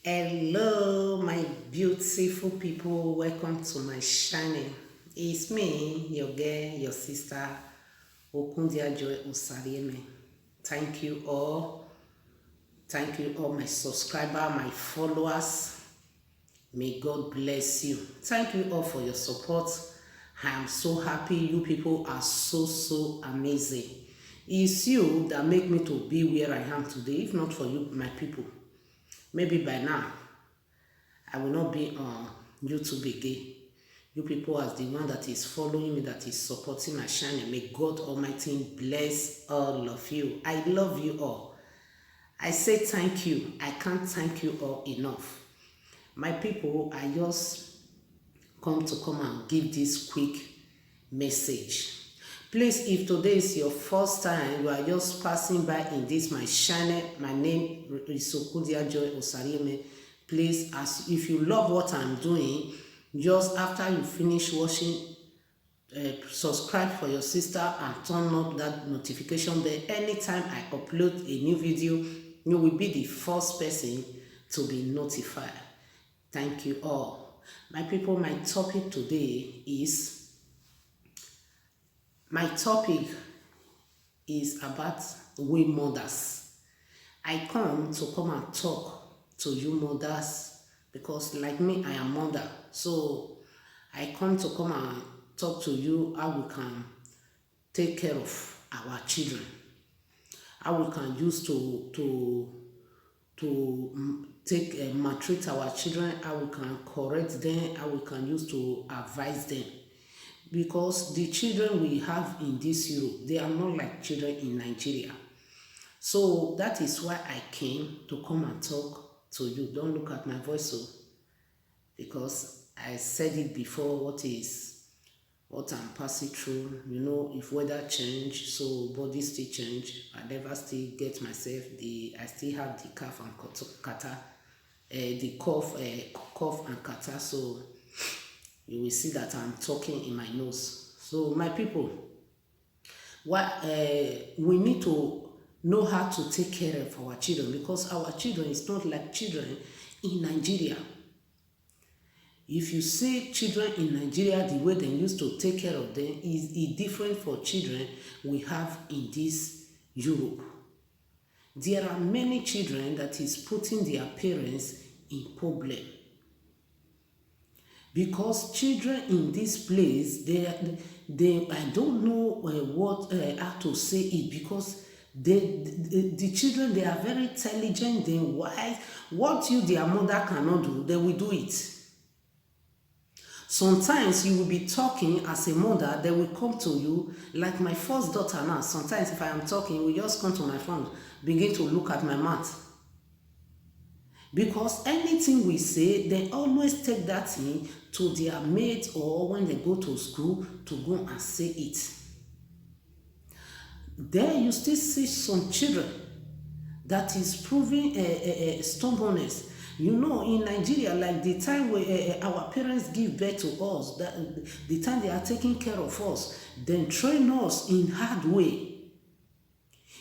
Hello, my beautiful people. Welcome to my channel. It's me, your girl, your sister, Okundia Joy Osarieme. Thank you all. Thank you all, my subscriber, my followers. May God bless you. Thank you all for your support. I am so happy. You people are so amazing. It's you that make me to be where I am today. If not for you, my people, maybe by now I will not be on YouTube again. You people as the one that is following me, that is supporting my channel, may God Almighty bless all of you. I love you all. I say thank you. I can't thank you all enough. My people, I just come and give this quick message. Please, if today is your first time, you are just passing by in this my channel, my name is Okundia Joy Osarieme. Please, as if you love what I'm doing, just after you finish watching, subscribe for your sister and turn up that notification bell. Anytime I upload a new video, you will be the first person to be notified. Thank you all. My people, my topic today is about we mothers. I come and talk to you mothers because like me, I am mother. So I come and talk to you how we can take care of our children, how we can use to take maltreat our children, how we can correct them, how we can use to advise them. Because the children we have in this Europe, they are not like children in Nigeria. So that is why I came to come and talk to you. Don't look at my voice, so because I said it before, what I'm passing through. You know, if weather change, so body still change. I never still get myself. I still have the cough and catarrh, the cough and catarrh. So you will see that I'm talking in my nose. So my people, we need to know how to take care of our children because our children is not like children in Nigeria. If you see children in Nigeria, the way they used to take care of them is different for children we have in this Europe. There are many children that is putting their parents in problem. Because children in this place, they I don't know how to say it because the children, they are very intelligent, they wise. What you, their mother, cannot do, they will do it. Sometimes you will be talking as a mother, they will come to you, like my first daughter now. Sometimes if I am talking, we just come to my phone, begin to look at my mouth. Because anything we say, they always take that thing to their mates or when they go to school to go and say it. There you still see some children that is proving stubbornness. You know, in Nigeria, like the time where our parents give birth to us, the time they are taking care of us, then train us in hard way.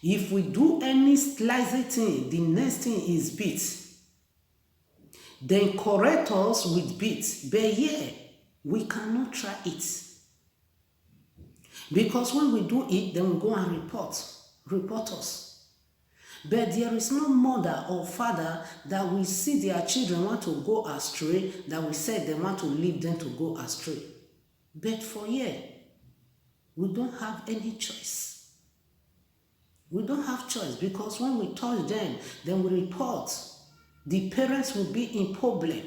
If we do any slicey thing, the next thing is beat. Then correct us with beat. But yeah, we cannot try it. Because when we do it, then we go and report us. But there is no mother or father that will see their children want to go astray, that will say they want to leave them to go astray. But for here, we don't have any choice. We don't have choice because when we touch them, then we report. The parents will be in problem.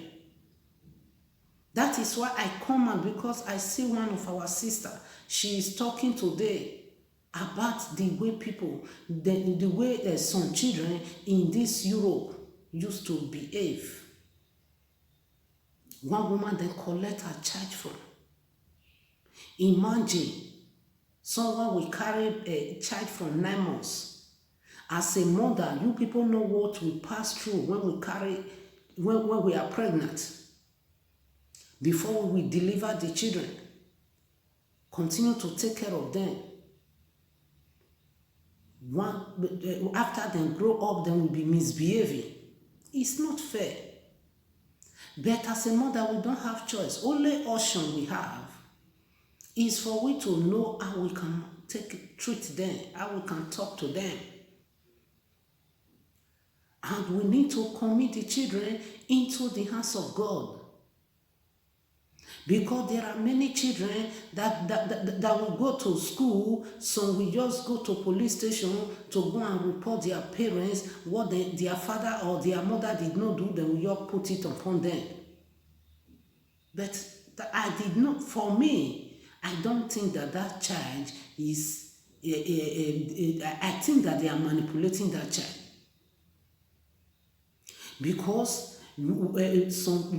That is why I come out, because I see one of our sister. She is talking today about the way people, the way some children in this Europe used to behave. One woman then collect her child from. Imagine someone will carry a child from 9 months. As a mother, you people know what we pass through when we are pregnant. Before we deliver the children, continue to take care of them. After they grow up, they will be misbehaving. It's not fair. But as a mother, we don't have choice. Only option we have is for we to know how we can treat them, how we can talk to them. And we need to commit the children into the hands of God. Because there are many children that will go to school, some will just go to police station to go and report their parents, what their father or their mother did not do, then we just put it upon them. But I did not, for me, I don't think that child is, I think that they are manipulating that child. Because some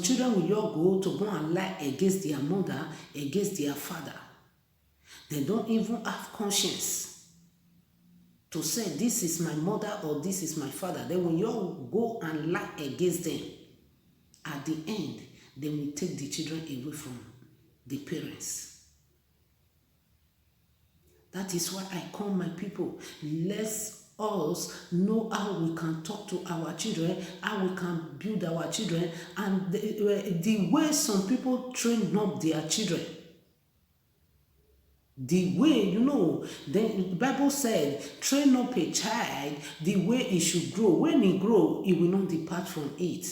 children will just go and lie against their mother, against their father. They don't even have conscience to say this is my mother or this is my father. Then when you go and lie against them, at the end, they will take the children away from the parents. That is why I call my people, let's us know how we can talk to our children, how we can build our children, and the way some people train up their children. The way, the Bible said, train up a child the way he should grow. When he grow, he will not depart from it.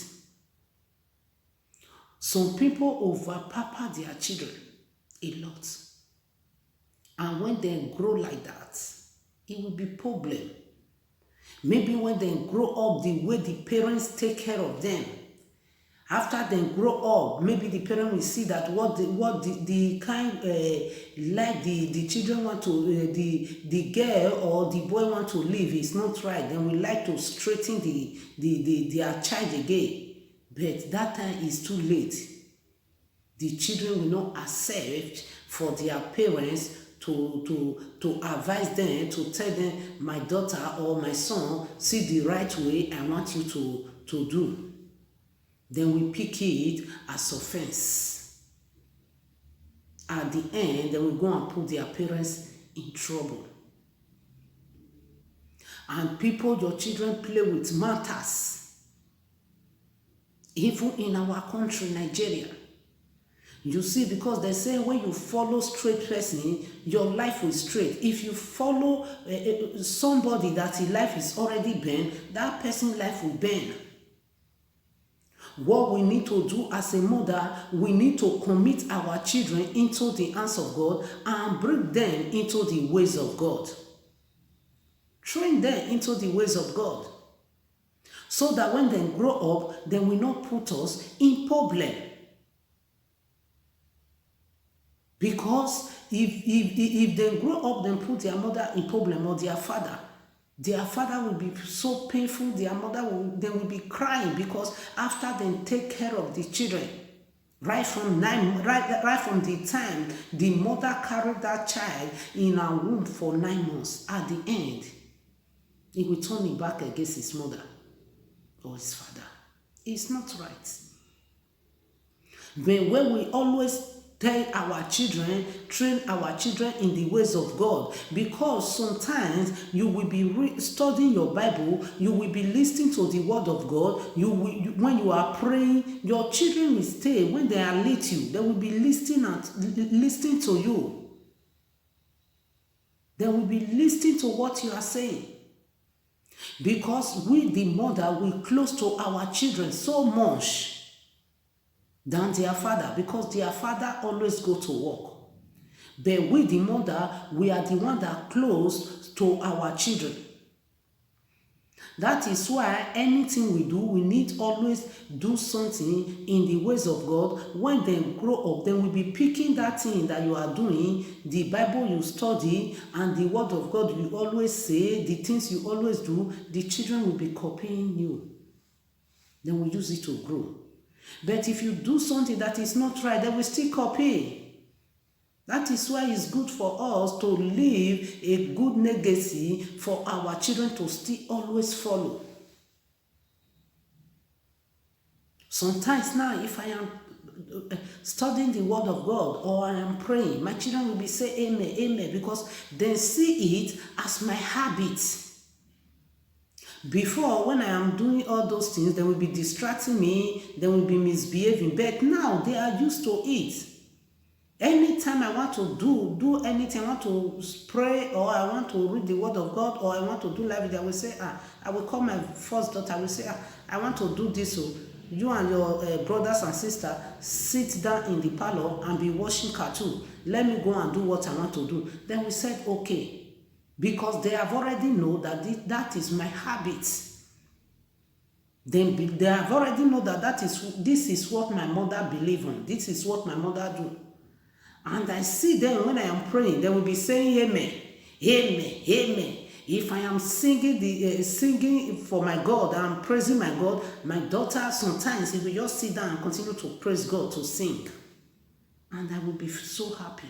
Some people overpamper their children a lot. And when they grow like that, it will be problem. Maybe when they grow up the way the parents take care of them, after they grow up, maybe the parent will see that what the kind like the children want to, the girl or the boy want to live is not right. Then we like to straighten their child again. But that time is too late. The children will not accept for their parents to advise them, to tell them, my daughter or my son, see the right way I want you to do. Then we pick it as offense. At the end, then we go and put their parents in trouble. And your children play with matters. Even in our country, Nigeria. You see, because they say when you follow straight person, your life will straight. If you follow somebody that his life is already bent, that person's life will bend. What we need to do as a mother, we need to commit our children into the hands of God and bring them into the ways of God. Train them into the ways of God. So that when they grow up, they will not put us in problem. Because if they grow up, then put their mother in problem or their father will be so painful. Their mother will be crying because after they take care of the children, right from the time the mother carried that child in her womb for 9 months, at the end, he will turn it back against his mother or his father. It's not right. But when we always tell our children, train our children in the ways of God, because sometimes you will be studying your Bible, you will be listening to the word of God, when you are praying, your children will stay. When they are little, they will be listening to you. They will be listening to what you are saying. Because we, the mother, we close to our children so much than their father, because their father always go to work. But we, the mother, we are the one that close to our children. That is why anything we do, we need always do something in the ways of God. When they grow up, then we'll be picking that thing that you are doing, the Bible you study, and the word of God you always say, the things you always do, the children will be copying you. Then we use it to grow. But if you do something that is not right, they will still copy. That is why it's good for us to leave a good legacy for our children to still always follow. Sometimes now, if I am studying the word of God or I am praying, my children will be saying amen, amen, because they see it as my habit. Before, when I am doing all those things, they will be distracting me, they will be misbehaving. But now they are used to it. Anytime I want to do anything, I want to pray, or I want to read the word of God, or I want to do live video, I will say, I will call my first daughter, I will say, I want to do this. So you and your brothers and sisters sit down in the parlor and be watching cartoon. Let me go and do what I want to do. Then we said, okay. Because they have already know that that is my habit. Then they have already know that this is what my mother believe in. This is what my mother do. And I see them when I am praying, they will be saying amen, amen, amen. If I am singing for my God, I'm praising my God, my daughter sometimes he will just sit down and continue to praise God, to sing. And I will be so happy.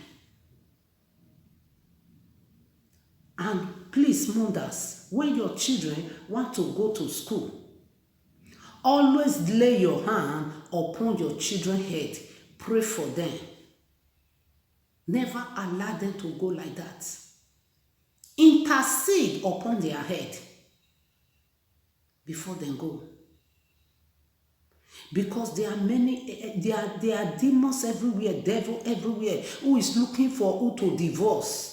And please, mothers, when your children want to go to school, always lay your hand upon your children's head. Pray for them. Never allow them to go like that. Intercede upon their head before they go. Because there are many, there are demons everywhere, devil everywhere, who is looking for who to divorce.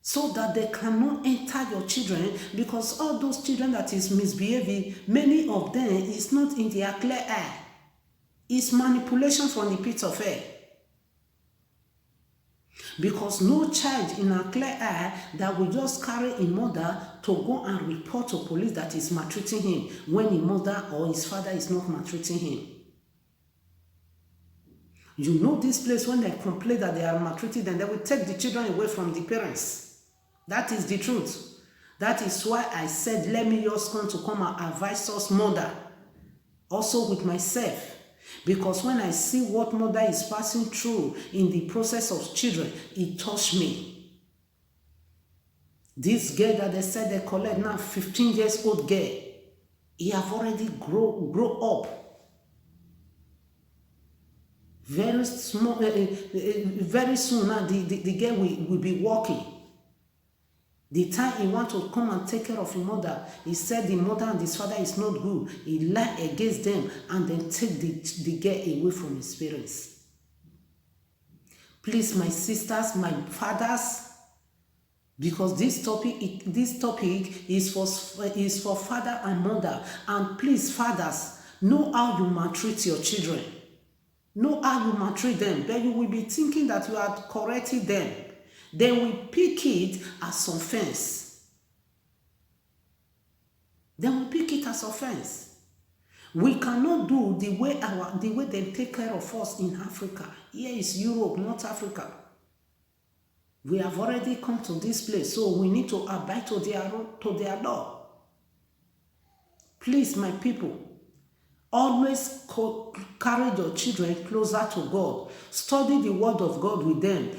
So that they cannot enter your children, because all those children that is misbehaving, many of them is not in their clear eye. It's manipulation from the pit of hell. Because no child in a clear eye that will just carry a mother to go and report to police that is maltreating him when his mother or his father is not maltreating him. You know this place, when they complain that they are maltreating them, they will take the children away from the parents. That is the truth. That is why I said, let me just come and advise us mother, also with myself. Because when I see what mother is passing through in the process of children, it touched me. This girl that they said they collect now, 15 years old girl, he have already grow up. Very small, very soon now the girl will be walking. The time he want to come and take care of his mother, he said the mother and his father is not good. He lie against them and then take the girl away from his parents. Please, my sisters, my fathers, because this topic is for father and mother. And please, fathers, know how you maltreat your children. Know how you maltreat them. But you will be thinking that you are correcting them. They will pick it as offense. They will pick it as offense. We cannot do the way they take care of us in Africa. Here is Europe, not Africa. We have already come to this place, so we need to abide to their law. Please, my people, always carry your children closer to God. Study the word of God with them.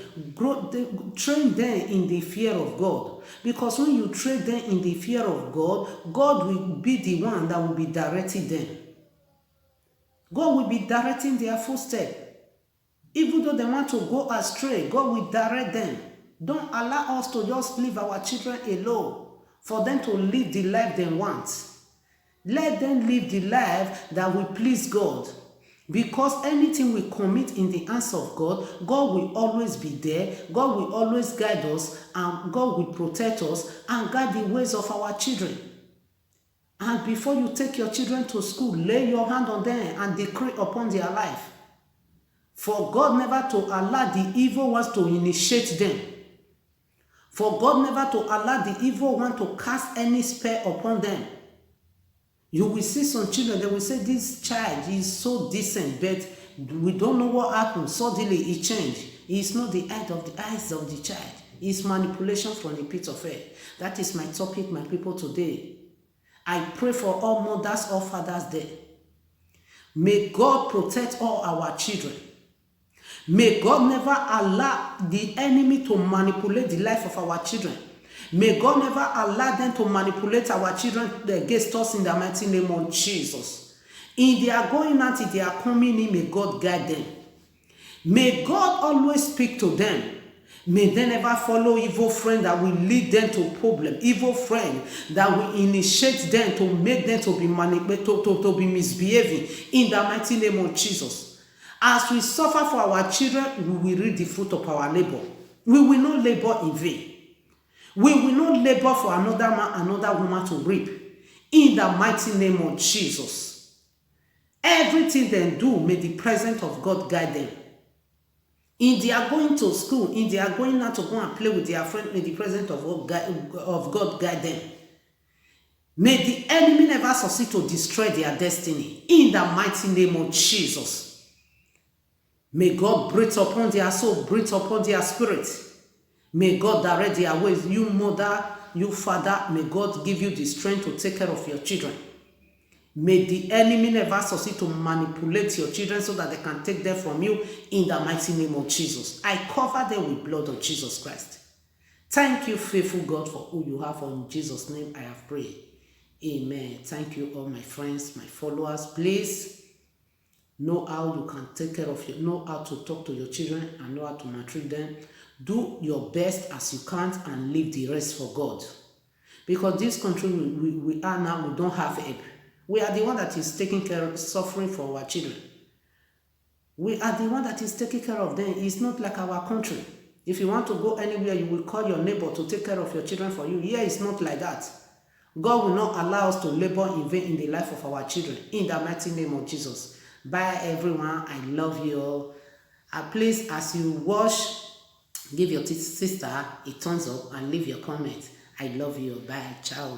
Train them in the fear of God. Because when you train them in the fear of God, God will be the one that will be directing them. God will be directing their footsteps. Even though they want to go astray, God will direct them. Don't allow us to just leave our children alone for them to live the life they want. Let them live the life that will please God. Because anything we commit in the hands of God, God will always be there. God will always guide us, and God will protect us and guide the ways of our children. And before you take your children to school, lay your hand on them and decree upon their life. For God never to allow the evil ones to initiate them. For God never to allow the evil one to cast any spell upon them. You will see some children, they will say, this child is so decent, but we don't know what happened. Suddenly it changed. It's not the eyes of the child. It's manipulation from the pit of hell. That is my topic, my people, today. I pray for all mothers, all fathers there. May God protect all our children. May God never allow the enemy to manipulate the life of our children. May God never allow them to manipulate our children against us in the mighty name of Jesus. In their going out, in their coming in, may God guide them. May God always speak to them. May they never follow evil friends that will lead them to problem. Evil friends that will initiate them to make them to be to be misbehaving. In the mighty name of Jesus. As we suffer for our children, we will reap the fruit of our labor. We will not labor in vain. We will not labor for another man, another woman to reap. In the mighty name of Jesus. Everything they do, may the presence of God guide them. In they are going to school, in they are going out to go and play with their friends, may the presence of God guide them. May the enemy never succeed to destroy their destiny. In the mighty name of Jesus. May God breathe upon their soul, breathe upon their spirit. May God direct their ways. You mother, you father, may God give you the strength to take care of your children. May the enemy never succeed to manipulate your children so that they can take them from you in the mighty name of Jesus. I cover them with blood of Jesus Christ. Thank you, faithful God, for who you have. In Jesus' name I have prayed. Amen. Thank you, all my friends, my followers. Please know how you can take care of know how to talk to your children and know how to maltreat them. Do your best as you can and leave the rest for God. Because this country we are now, we don't have help. We are the one that is taking care of suffering for our children. We are the one that is taking care of them. It's not like our country. If you want to go anywhere, you will call your neighbor to take care of your children for you. Here it's not like that. God will not allow us to labor in vain in the life of our children. In the mighty name of Jesus. Bye everyone. I love you all. Please, as you watch, give your sister a thumbs up and leave your comment. I love you. Bye. Ciao.